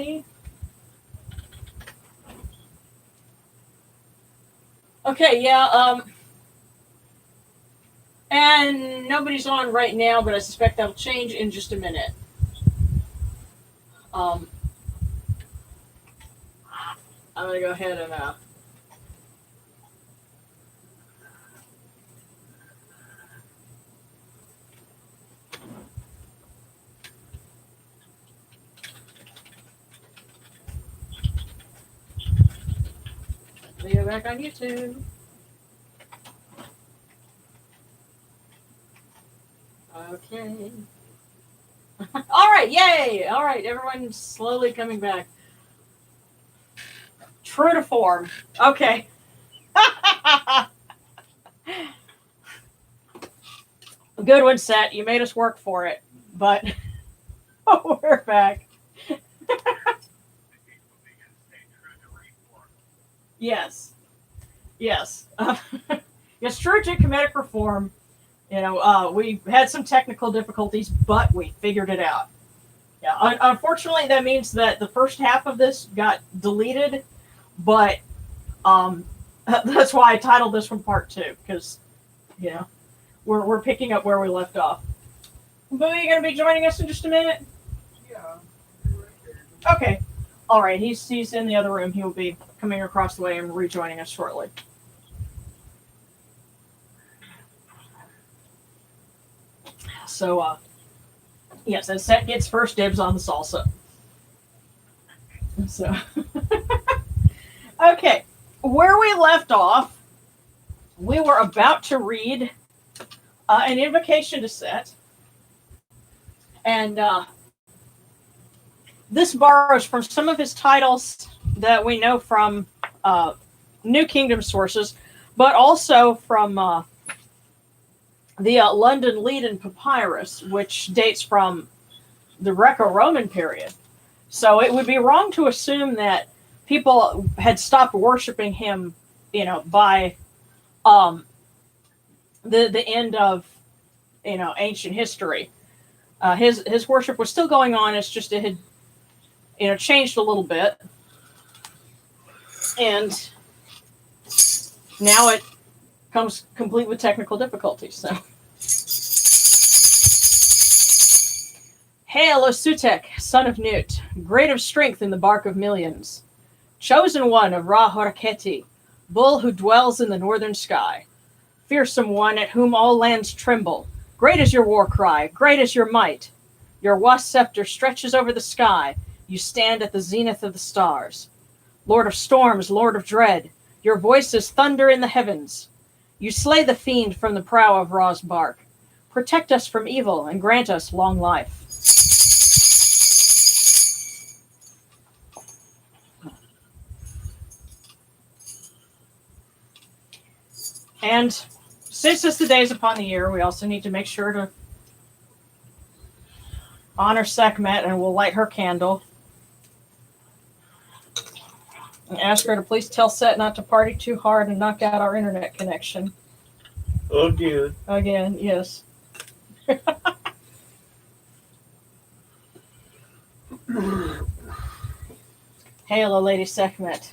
Okay. Okay, yeah, and nobody's on right now, but I suspect that'll change in just a minute. Um, I'm gonna go ahead and video back on YouTube. Okay. All right, yay! All right, everyone's slowly coming back. True to form. Okay. Good one, Seth. You made us work for it, but we're back. Yes. Yes. Yes, true to comedic reform. We had some technical difficulties, but we figured it out. Yeah. Unfortunately, that means that the first half of this got deleted, but that's why I titled this one Part 2, because, we're picking up where we left off. Boo, you going to be joining us in just a minute? Yeah. Okay. All right. He's in the other room. He will be coming across the way and rejoining us shortly. So, yes, and Seth gets first dibs on the salsa. So, okay, where we left off, we were about to read an invocation to Seth, and this borrows from some of his titles that we know from New Kingdom sources, but also from the London Leiden Papyrus, which dates from the Greco-Roman period. So it would be wrong to assume that people had stopped worshiping him, by the end of, ancient history. His worship was still going on. It's just it had, changed a little bit, and now it comes complete with technical difficulties. So, hail, O Sutek, son of Nut, great of strength in the bark of millions, chosen one of Ra Horaketi, bull who dwells in the northern sky, fearsome one at whom all lands tremble. Great is your war cry, great is your might. Your wasp scepter stretches over the sky. You stand at the zenith of the stars. Lord of storms, Lord of dread, your voice is thunder in the heavens. You slay the fiend from the prow of Ra's bark. Protect us from evil and grant us long life. And since it's the days upon the year, we also need to make sure to honor Sekhmet, and we'll light her candle. And ask her to please tell Seth not to party too hard and knock out our internet connection. Again. Again, yes. Hail, O Lady Sekhmet.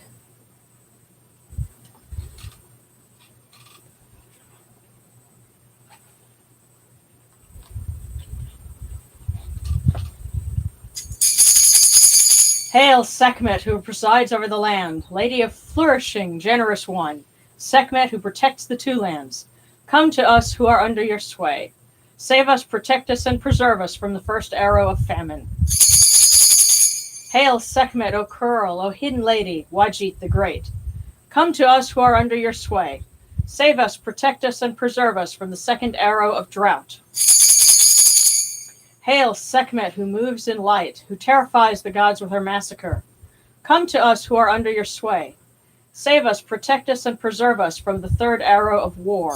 Hail, Sekhmet, who presides over the land, Lady of flourishing, generous one, Sekhmet, who protects the two lands. Come to us who are under your sway. Save us, protect us, and preserve us from the first arrow of famine. Hail, Sekhmet, O Curl, O hidden lady, Wajit the Great. Come to us who are under your sway. Save us, protect us, and preserve us from the second arrow of drought. Hail, Sekhmet, who moves in light, who terrifies the gods with her massacre. Come to us who are under your sway. Save us, protect us, and preserve us from the third arrow of war.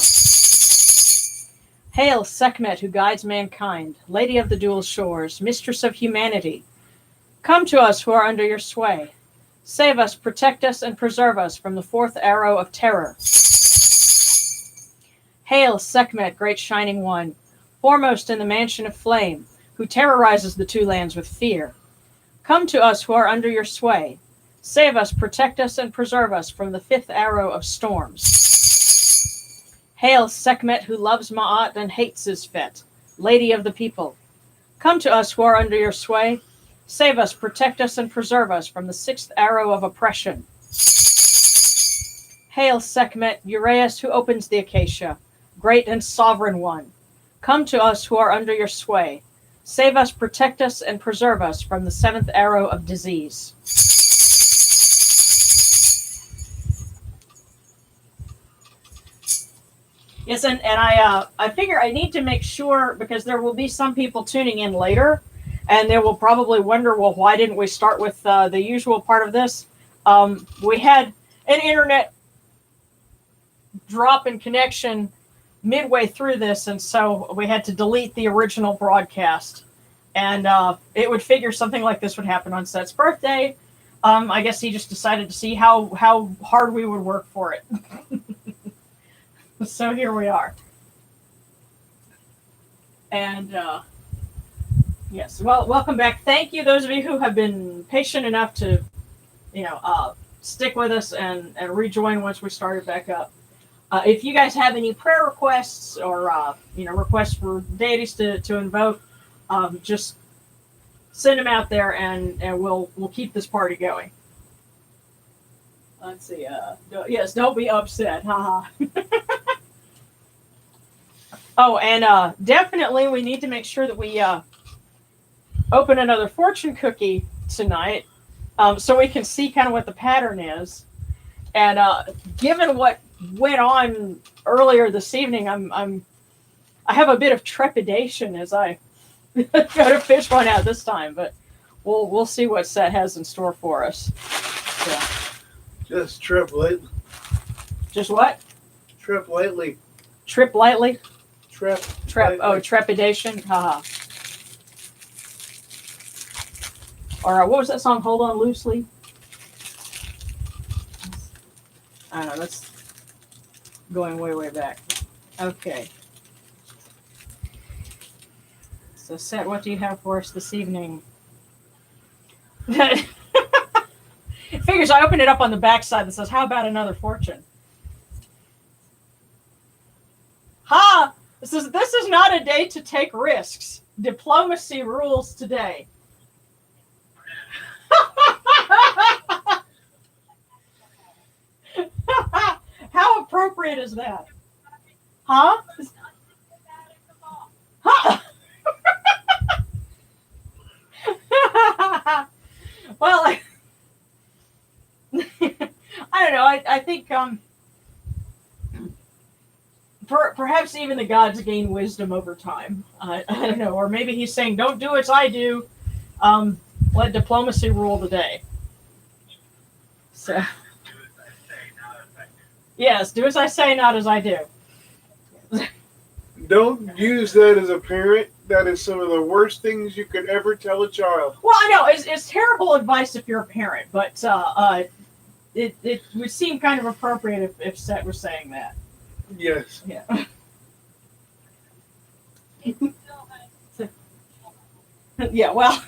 Hail, Sekhmet, who guides mankind, Lady of the dual shores, Mistress of humanity. Come to us who are under your sway. Save us, protect us, and preserve us from the fourth arrow of terror. Hail, Sekhmet, great shining one, foremost in the mansion of flame, who terrorizes the two lands with fear. Come to us who are under your sway. Save us, protect us, and preserve us from the fifth arrow of storms. Hail, Sekhmet, who loves Ma'at and hates Zizphet, lady of the people. Come to us who are under your sway. Save us, protect us, and preserve us from the sixth arrow of oppression. Hail, Sekhmet, Uraeus, who opens the acacia, great and sovereign one. Come to us who are under your sway. Save us, protect us, and preserve us from the seventh arrow of disease. Yes, and I figure I need to make sure, because there will be some people tuning in later, and they will probably wonder, well, why didn't we start with the usual part of this? We had an internet drop in connection midway through this, and so we had to delete the original broadcast. And it would figure something like this would happen on Seth's birthday. I guess he just decided to see how hard we would work for it. So here we are. And yes, well, welcome back. Thank you, those of you who have been patient enough to, stick with us and rejoin once we started back up. If you guys have any prayer requests or requests for deities to invoke, just send them out there, and we'll keep this party going. Let's see. Yes, don't be upset. Haha. Oh, and definitely we need to make sure that we open another fortune cookie tonight, so we can see kind of what the pattern is. And given what went on earlier this evening, I have a bit of trepidation as I go to fish one out this time, but we'll see what Seth has in store for us. So. Just trip lightly. Just what? Trip lightly. Trip lightly? Trep. Oh, trepidation. Haha. Or what was that song? Hold on loosely. I don't know. That's going way back. Okay. So, Seth, what do you have for us this evening? It figures I opened it up on the backside that says, "How about another fortune?" Ha! This is not a day to take risks. Diplomacy rules today. How appropriate is that? Huh? Huh? Well, I don't know. I think perhaps even the gods gain wisdom over time. I don't know. Or maybe he's saying, don't do as I do. Let diplomacy rule the day. So, yes, do as I say, not as I do. Don't use that as a parent. That is some of the worst things you could ever tell a child. Well, I know it's terrible advice if you're a parent, but it would seem kind of appropriate if Seth was saying that. Yes. Yeah. Yeah. Well.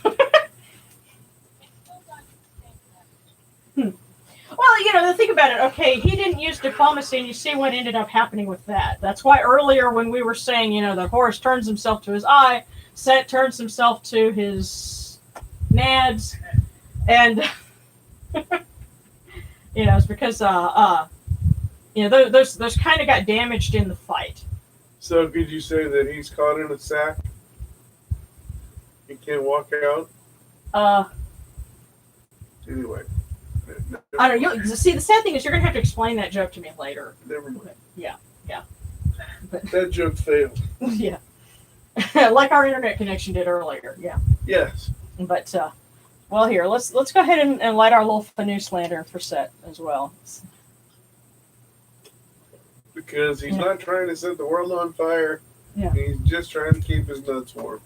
Well, the thing about it, okay, he didn't use diplomacy, and you see what ended up happening with that. That's why earlier when we were saying, that Horus turns himself to his eye, Seth turns himself to his nads, and, it's because, those kind of got damaged in the fight. So could you say that he's caught in a sack? He can't walk out? Anyway. I don't know. See, the sad thing is you're going to have to explain that joke to me later. Never mind. Yeah. But, that joke failed. Yeah. Like our internet connection did earlier. Yeah. Yes. But, well, here, let's go ahead and light our little Fanus lantern for Seth as well. Because he's not trying to set the world on fire. Yeah. He's just trying to keep his nuts warm.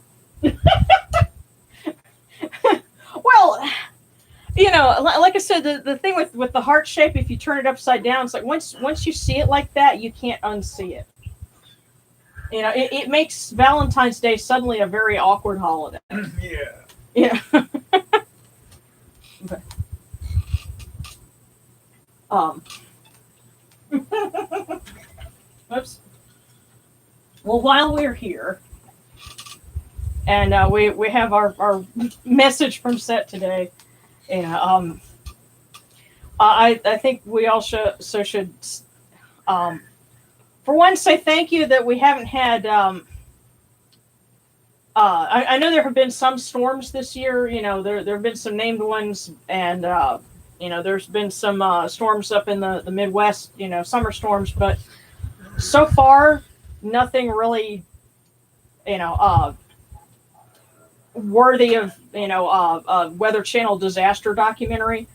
Well, like I said, the thing with the heart shape, if you turn it upside down, it's like once you see it like that, you can't unsee it. It makes Valentine's Day suddenly a very awkward holiday. Yeah. Yeah. But, Oops. Well, while we're here, and we have our message from Seth today, I think we also should, for one, say thank you that we haven't had. I know there have been some storms this year. There have been some named ones, and there's been some storms up in the Midwest. Summer storms, but so far nothing really, worthy of Weather Channel disaster documentary.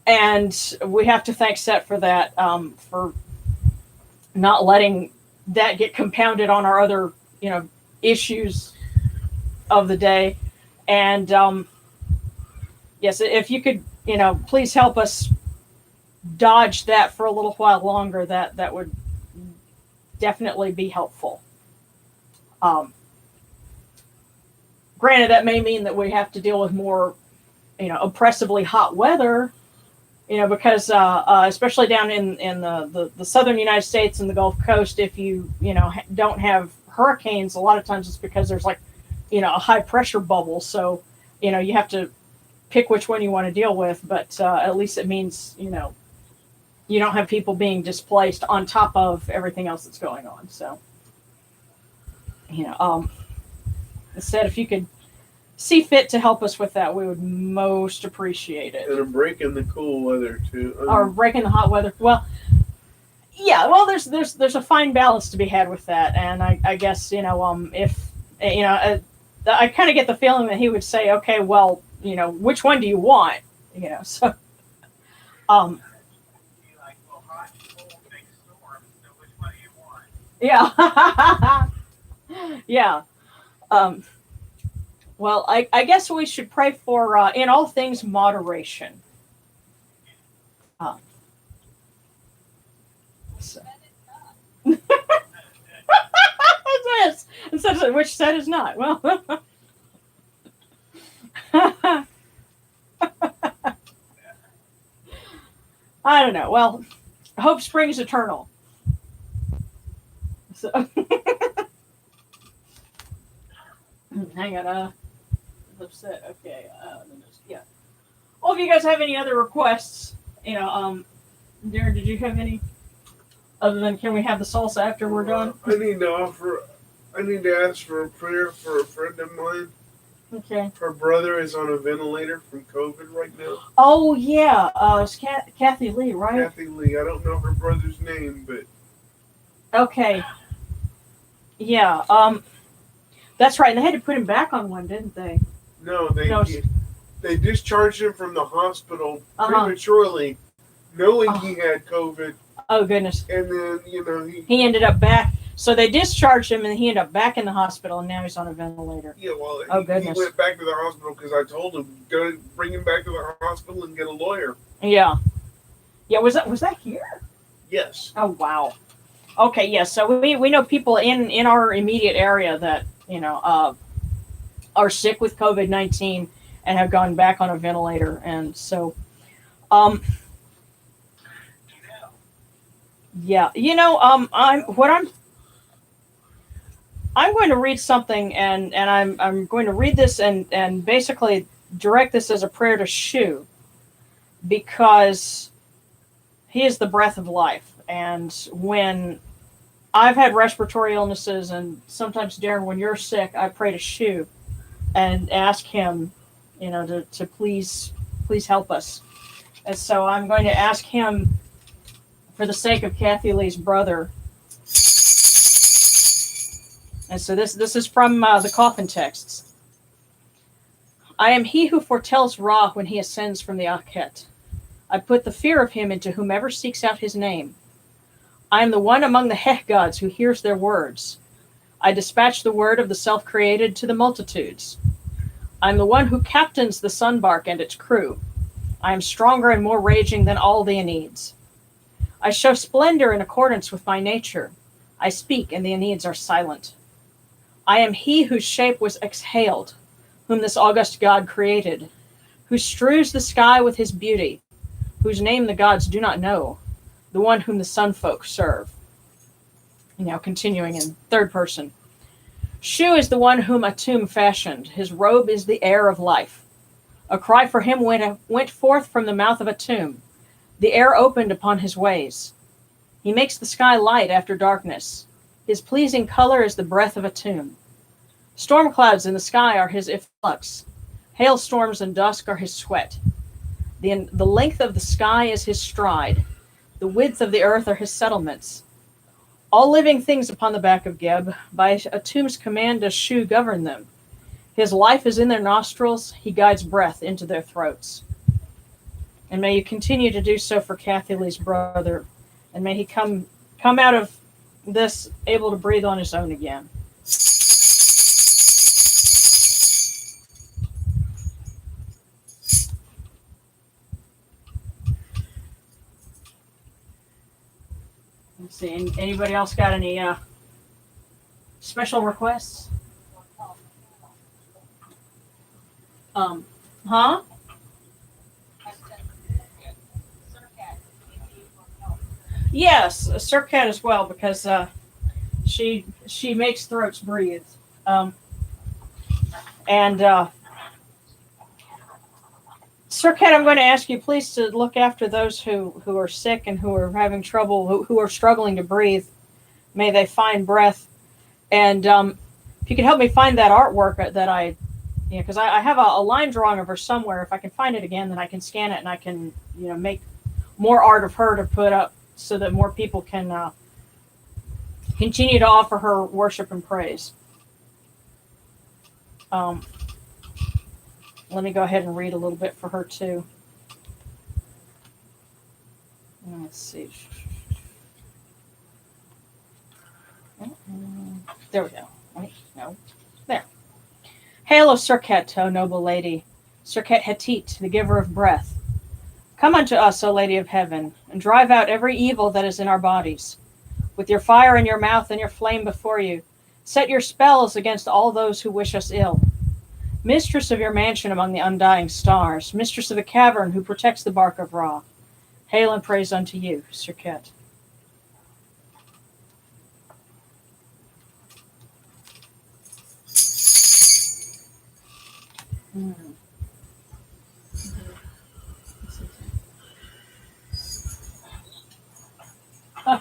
And we have to thank Seth for that, for not letting that get compounded on our other, issues of the day. And yes, if you could, please help us dodge that for a little while longer, that would definitely be helpful. Granted, that may mean that we have to deal with more, oppressively hot weather, because especially down in the southern United States and the Gulf Coast, if you, don't have hurricanes, a lot of times it's because there's like, a high pressure bubble. So, you have to pick which one you want to deal with, but at least it means, you don't have people being displaced on top of everything else that's going on. So, instead, if you could see fit to help us with that, we would most appreciate it. And a break in the cool weather too. Or break in the hot weather. Well, yeah. Well, there's a fine balance to be had with that, and I guess if I kind of get the feeling that he would say, okay, well, which one do you want? So. Yeah. Yeah. Well, I guess we should pray for, in all things, moderation. So. Which Seth is not. Well, I don't know. Well, hope springs eternal. So, hang on. Upset. Okay. Yeah. Well, if you guys have any other requests, Darren, did you have any? Other than, can we have the salsa after we're done? I need to ask for a prayer for a friend of mine. Okay. Her brother is on a ventilator from COVID right now. Oh yeah, it's Kathy Lee, right? Kathy Lee. I don't know her brother's name, but. Okay. Yeah. That's right. And they had to put him back on one, didn't they? No, they discharged him from the hospital prematurely, knowing he had COVID. Oh goodness! And then he ended up back. So they discharged him, and he ended up back in the hospital, and now he's on a ventilator. Yeah, well, goodness. He went back to the hospital because I told him go bring him back to the hospital and get a lawyer. Yeah. Yeah. Was that here? Yes. Oh wow. Okay. Yeah. So we know people in our immediate area that are sick with COVID-19 and have gone back on a ventilator, and so yeah, I'm going to read something, and I'm going to read this and basically direct this as a prayer to Shu, because he is the breath of life. And when I've had respiratory illnesses, and sometimes, Darren, when you're sick, I pray to Shu and ask him, to please help us. And so I'm going to ask him, for the sake of Kathy Lee's brother. And so this is from the coffin texts. I am he who foretells Ra when he ascends from the Akhet. I put the fear of him into whomever seeks out his name. I am the one among the Heh gods who hears their words. I dispatch the word of the self-created to the multitudes. I am the one who captains the Sunbark and its crew. I am stronger and more raging than all the Aenids. I show splendor in accordance with my nature. I speak, and the Aenids are silent. I am he whose shape was exhaled, whom this august god created. who strews the sky with his beauty, whose name the gods do not know, the one whom the sun folk serve. Now continuing in third person. Shu is the one whom Atum fashioned. His robe is the air of life. A cry for him went forth from the mouth of Atum. The air opened upon his ways. He makes the sky light after darkness. His pleasing color is the breath of Atum. Storm clouds in the sky are his efflux. Hailstorms and dusk are his sweat. The length of the sky is his stride. The width of the earth are his settlements. All living things upon the back of Geb, by Atum's command does Shu govern them. His life is in their nostrils, he guides breath into their throats. And may you continue to do so for Kathy Lee's brother, and may he come out of this able to breathe on his own again. Let's see, anybody else got any special requests? Huh? Yes, Surcat as well, because she makes throats breathe. Surcat, I'm going to ask you please to look after those who are sick and who are having trouble, who are struggling to breathe. May they find breath. And if you could help me find that artwork that because I have a line drawing of her somewhere. If I can find it again, then I can scan it and I can, make more art of her to put up so that more people can continue to offer her worship and praise. Let me go ahead and read a little bit for her too. Let's see. There we go. Wait, no. There. Hail, O Surket, O noble lady, Surket Hetit, the giver of breath. Come unto us, O Lady of Heaven, and drive out every evil that is in our bodies. With your fire in your mouth and your flame before you, set your spells against all those who wish us ill. Mistress of your mansion among the undying stars, mistress of the cavern who protects the bark of Ra, hail and praise unto you, Surket.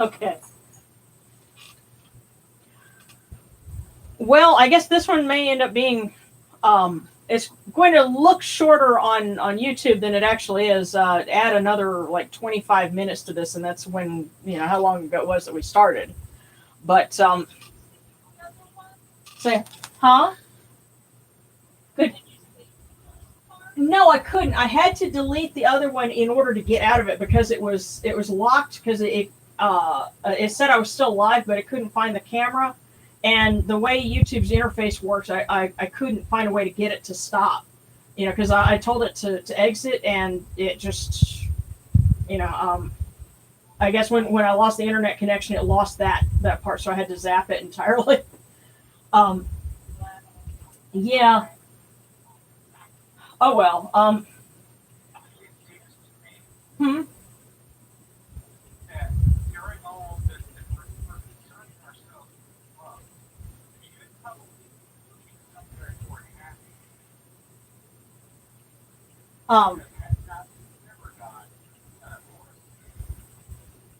Okay. Well, I guess this one may end up being, it's going to look shorter on YouTube than it actually is. Add another 25 minutes to this, and that's when, how long ago it was that we started. But, say, huh? Good. No, I couldn't. I had to delete the other one in order to get out of it because it was locked because it said I was still live, but it couldn't find the camera. And the way YouTube's interface works, I couldn't find a way to get it to stop, because I told it to exit, and it just, I guess when I lost the internet connection, it lost that part, so I had to zap it entirely. Yeah. Oh well.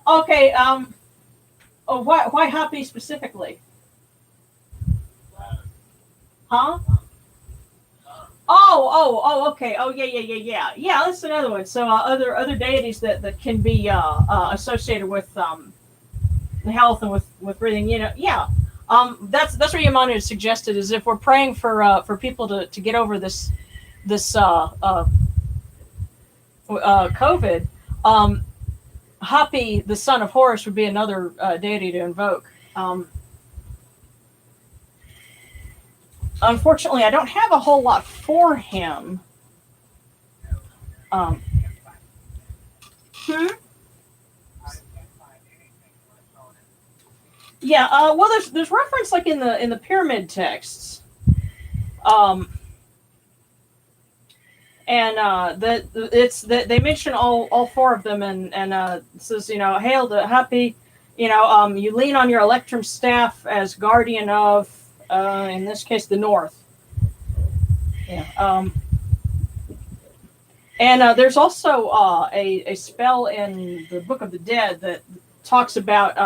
Okay. Oh, why Hoppy specifically? Huh? Oh, okay. Oh, yeah. Yeah, that's another one. So other deities that can be associated with health and with breathing. Yeah. That's what Yamanu had suggested, is if we're praying for people to get over this COVID, Hapi, the son of Horus, would be another deity to invoke. Unfortunately, I don't have a whole lot for him. Yeah. Well, there's reference in the pyramid texts. And and they mention all four of them, and it says, hail to happy, you lean on your electrum staff as guardian of, in this case, the North. Yeah. And there's also a spell in the Book of the Dead that talks about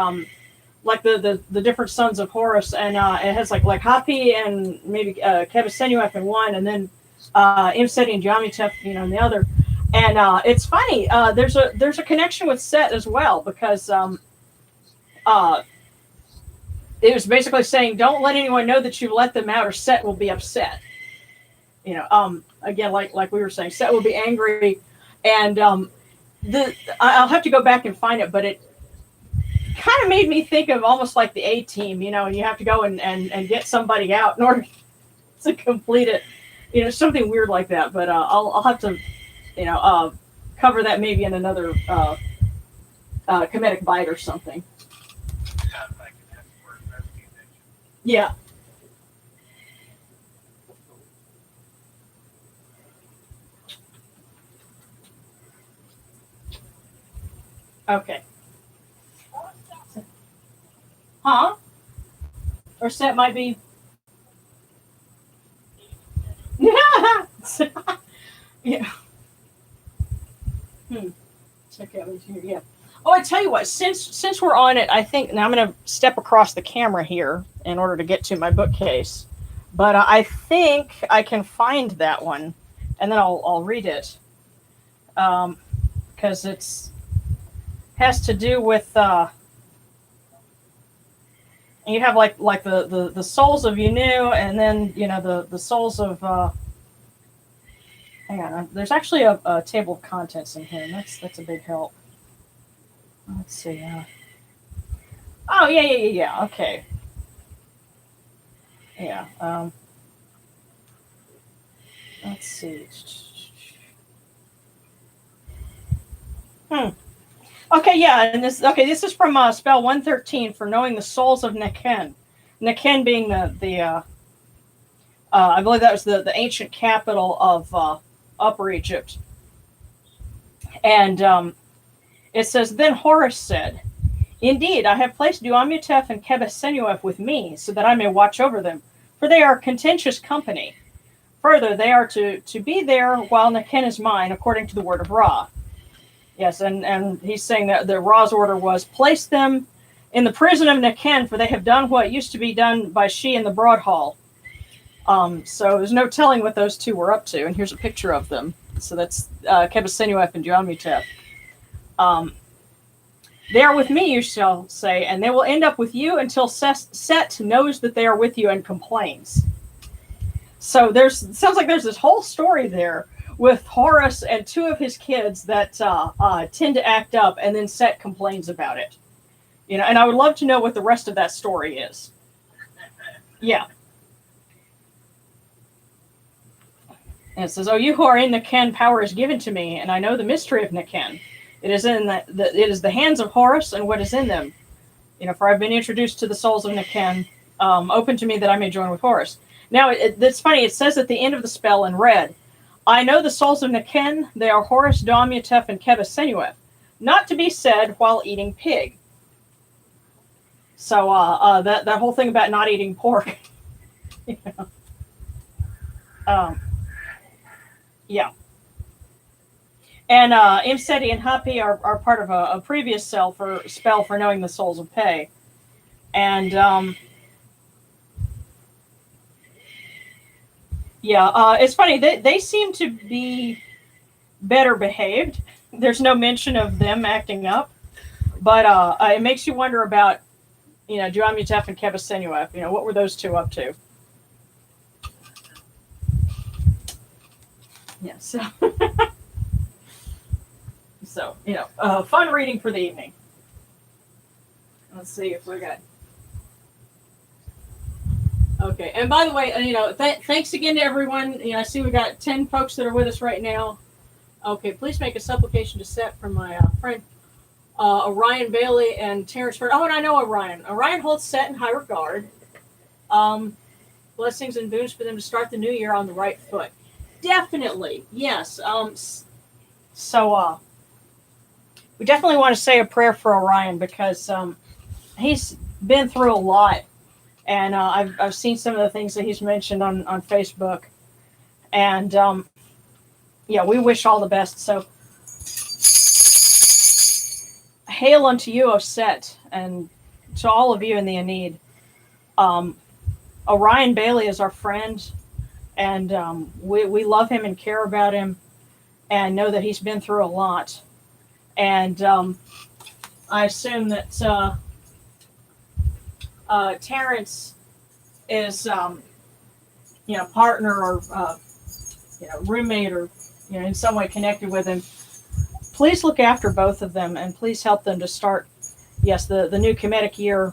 like the different sons of Horus, and it has like Hapi and maybe Kebesenuef in one, and then Imseti and Jamitef, in the other. And it's funny. There's a connection with Set as well, because it was basically saying, don't let anyone know that you let them out, or Set will be upset. Again, like we were saying, Set will be angry, and I'll have to go back and find it, but it kind of made me think of almost like the A-Team, and you have to go and get somebody out in order to complete it, something weird like that. But I'll have to, cover that maybe in another comedic bite or something. Yeah. Okay. Huh? Or Set might be. Yeah. Yeah. Check out what's here. Yeah. Oh, I tell you what. Since we're on it, I think now I'm going to step across the camera here in order to get to my bookcase. But I think I can find that one, and then I'll read it, because it's has to do with. You have like the souls of Yunu, and then the souls of. Hang on, there's actually a table of contents in here, and that's a big help. Let's see. Oh yeah. Okay. Yeah. Let's see. Okay, yeah, and this is from spell 113 for knowing the souls of Neken. Neken being the I believe that was the ancient capital of Upper Egypt. And it says, then Horus said, indeed, I have placed Duamutef and Kebesenuef with me, so that I may watch over them, for they are contentious company. Further, they are to be there while Neken is mine, according to the word of Ra. Yes, and he's saying that the Ra's order was, place them in the prison of Neken, for they have done what used to be done by she in the Broad Hall. So there's no telling what those two were up to, and here's a picture of them. So that's Kebesenuef and Duamutef. They are with me, you shall say, and they will end up with you until Set knows that they are with you and complains. So sounds like there's this whole story there with Horus and two of his kids that tend to act up, and then Set complains about it. And I would love to know what the rest of that story is. Yeah. And it says, "Oh, you who are in Neken, power is given to me, and I know the mystery of Neken. It is it is the hands of Horus and what is in them. For I've been introduced to the souls of Neken. Open to me that I may join with Horus." Now, it's funny. It says at the end of the spell in red, I know the souls of Neken. They are Horus, Duamutef, and Kebesenuef. Not to be said while eating pig. So that whole thing about not eating pork. Yeah. And Imseti and Hapi are part of a previous spell for knowing the souls of Pe. And it's funny. They seem to be better behaved. There's no mention of them acting up. But it makes you wonder about, Duamutef and Kebesenuef. What were those two up to? Yeah, so... So, fun reading for the evening. Let's see if we got... Okay, and by the way, thanks again to everyone. I see we got 10 folks that are with us right now. Okay, please make a supplication to Seth from my friend Orion Bailey and Terrence Ford. Oh, and I know Orion. Orion holds Seth in high regard. Blessings and boons for them to start the new year on the right foot. Definitely, yes. So we definitely want to say a prayer for Orion because he's been through a lot, and I've seen some of the things that he's mentioned on Facebook, and yeah, we wish all the best. So hail unto you, O Set, and to all of you in the Aeneid. Orion Bailey is our friend, and we love him and care about him, and know that he's been through a lot. And I assume that Terrence is, partner or roommate or in some way connected with him. Please look after both of them, and please help them to start, the new Kemetic year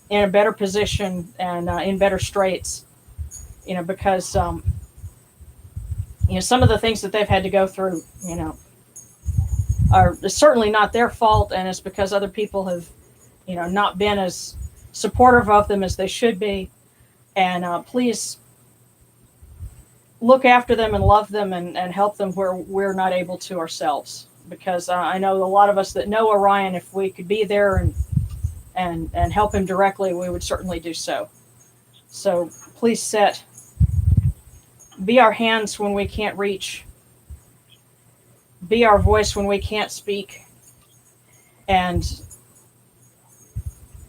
in a better position and in better straits. Because some of the things that they've had to go through, are certainly not their fault, and it's because other people have, not been as supportive of them as they should be. And please look after them and love them and help them where we're not able to ourselves. Because I know a lot of us that know Orion, if we could be there and help him directly, we would certainly do so. So please, Set, be our hands when we can't reach. Be our voice when we can't speak, and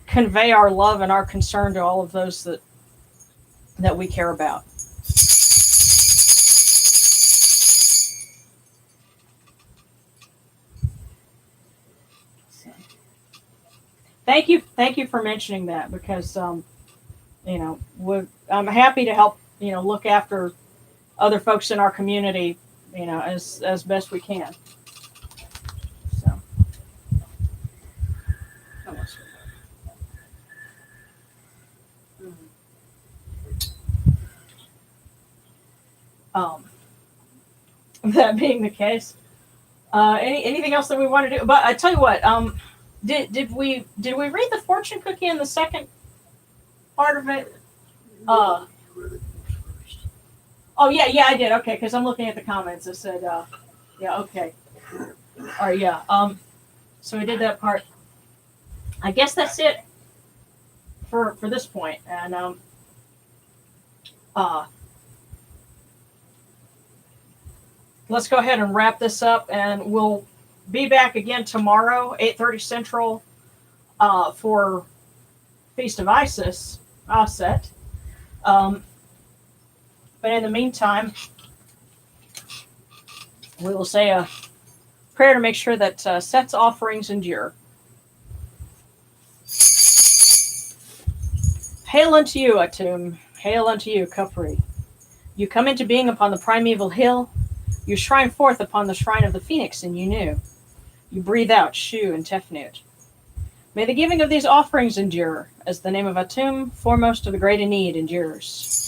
convey our love and our concern to all of those that we care about. Thank you for mentioning that, because I'm happy to help look after other folks in our community as best we can. So that being the case, anything else that we want to do? But I tell you what, did we read the fortune cookie in the second part of it? Oh yeah, I did. Okay, because I'm looking at the comments. It said, yeah, okay, or yeah. So we did that part. I guess that's it for this point, and let's go ahead and wrap this up, and we'll be back again tomorrow, 8:30 Central, for Feast of Isis, Aset. But in the meantime, we will say a prayer to make sure that Set's offerings endure. Hail unto you, Atum. Hail unto you, Khupri. You come into being upon the primeval hill. You shrine forth upon the shrine of the Phoenix in Yunu. You breathe out Shu and Tefnut. May the giving of these offerings endure, as the name of Atum, foremost of the great Aeneid, endures.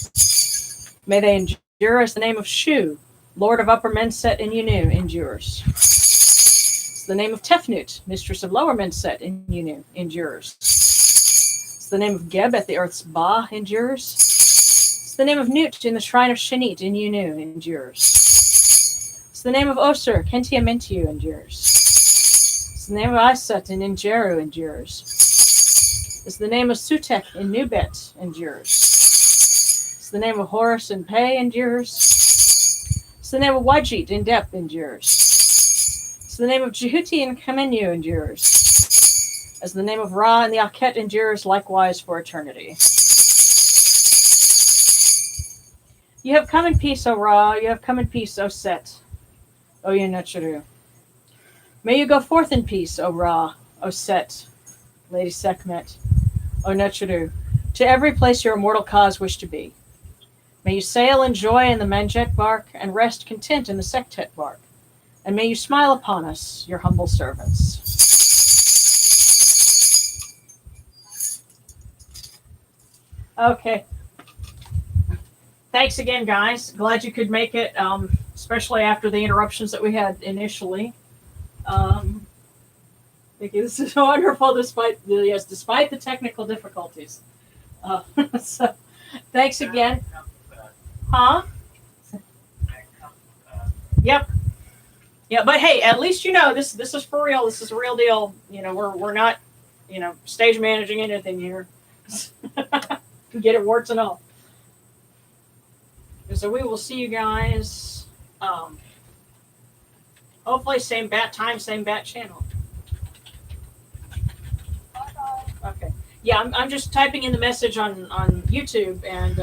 May they endure as the name of Shu, Lord of Upper Menset in Yunu, endures. As the name of Tefnut, Mistress of Lower Menset in Yunu, endures. As the name of Geb at the Earth's Ba endures. As the name of Nut in the Shrine of Shanit in Yunu endures. As the name of Osir, Kentia Mentiu, endures. As the name of Iset in Injeru endures. As the name of Sutek in Nubet endures. As the name of Horus in Pei endures. As the name of Wajit in Dep endures. As the name of Jehuti in Kamenu endures. As the name of Ra in the Akhet endures likewise for eternity. You have come in peace, O Ra. You have come in peace, O Set. O Yunacharu. May you go forth in peace, O Ra, O Set, Lady Sekhmet, O Necharu, to every place your immortal cause wish to be. May you sail in joy in the Menjet bark and rest content in the Sektet bark. And may you smile upon us, your humble servants. Okay. Thanks again, guys. Glad you could make it, especially after the interruptions that we had initially. This is wonderful despite the technical difficulties. So, thanks again. Huh? Yep. Yeah, but hey, at least you know this is for real. This is a real deal. You know, we're not, stage managing anything here. Get it, warts and all. So we will see you guys. Hopefully, same bat time, same bat channel. Okay. Yeah, I'm just typing in the message on YouTube, and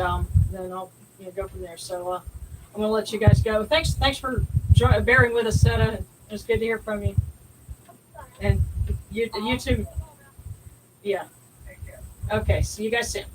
then I'll go from there. So I'm gonna let you guys go. Thanks for bearing with us, Seta. It's good to hear from you. And you too. Yeah. Okay. See you guys soon.